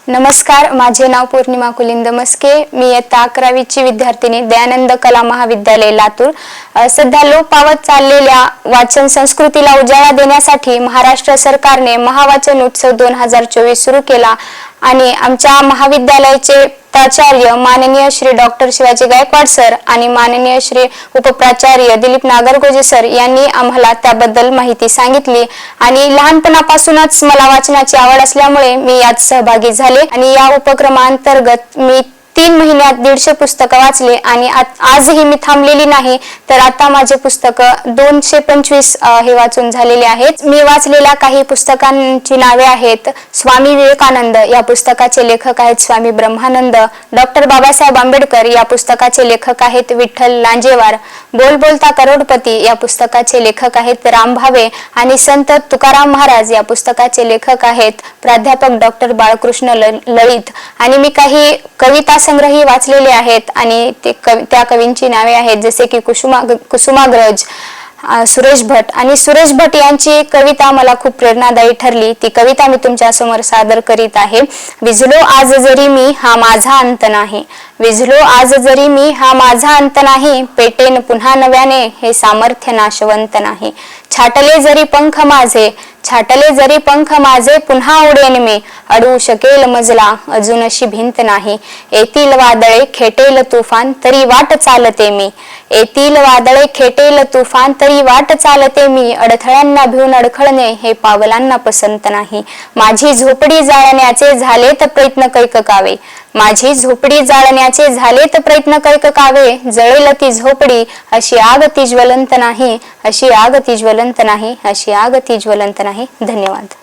नमस्कार, माझे नाव पूर्णिमा कुलिंद मस्के. मी इयत्ता 11वीची विद्यार्थिनी, दयानंद कला महाविद्यालय लातूर. सध्या लोप पावत चाललेल्या वाचन संस्कृतीला उजाळा देण्यासाठी महाराष्ट्र सरकारने महावाचन उत्सव 2024 सुरू केला आणि आमच्या महाविद्यालयाचे प्राचार्य माननीय श्री डॉक्टर शिवाजी गायकवाड सर आणि माननीय श्री उपप्राचार्य दिलीप नागरगोजे सर यांनी आम्हाला त्याबद्दल माहिती सांगितली आणि लहानपणापासूनच मला वाचनाची आवड असल्यामुळे मी यात सहभागी झाले आणि या उपक्रमांतर्गत मी 3 महिन्यात 150 पुस्तकं वाचले आणि आजही मी थांबलेली नाही. तर आता माझे पुस्तक 225 हे वाचून झालेले आहेत. मी वाचलेल्या काही पुस्तकांची नावे आहेत: स्वामी विवेकानंद या पुस्तकाचे लेखक आहेत स्वामी ब्रह्मानंद, डॉक्टर बाबासाहेब आंबेडकर या पुस्तकाचे लेखक आहेत विठ्ठल लांजेवार, बोल बोलता करोडपती या पुस्तकाचे लेखक आहेत राम भावे आणि संत तुकाराम महाराज या पुस्तकाचे लेखक आहेत प्राध्यापक डॉक्टर बाळकृष्ण लळित. आणि मी काही कविता संग्रही वाचलेले आहेत आणि त्या कवींची नावे आहेत जसे की कुसुमाग्रज, सुरेश भट. आणि सुरेश भट यांची कविता मला खूप प्रेरणादायी ठरली. ती कविता मी तुमच्या समोर सादर करीत आहे. विझलो आज जरी मी हा माझा अंत नाही, विझलो आज जरी मी हा माझा अंत नाही, पेटेन पुन्हा नव्याने हे सामर्थ्य नाशवंत नाही. छाटले जरी पंख माझे, छाटले जरी पंख माझे, पुन्हा उडेन मी, अडवू शकेल मजला अजून अशी भिंत नाही. येतील वादळे खेटेल तुफान तरी वाट चालते मी, येतील वादळे खेटेल तुफान तरी वाट चालते मी, अडथळ्यांना भिवून अडखळणे हे पावलांना पसंत नाही. माझी झोपडी जाळण्याचे झालेत प्रयत्न कैककावे, माझी झोपडी जाळण्याचे झालेत प्रयत्न कैककावे, जळेल ती झोपडी अशी आग ती ज्वलंत नाही, अशी आग ती ज्वलंत नाही, अशी आग ती ज्वलंत नाही. धन्यवाद.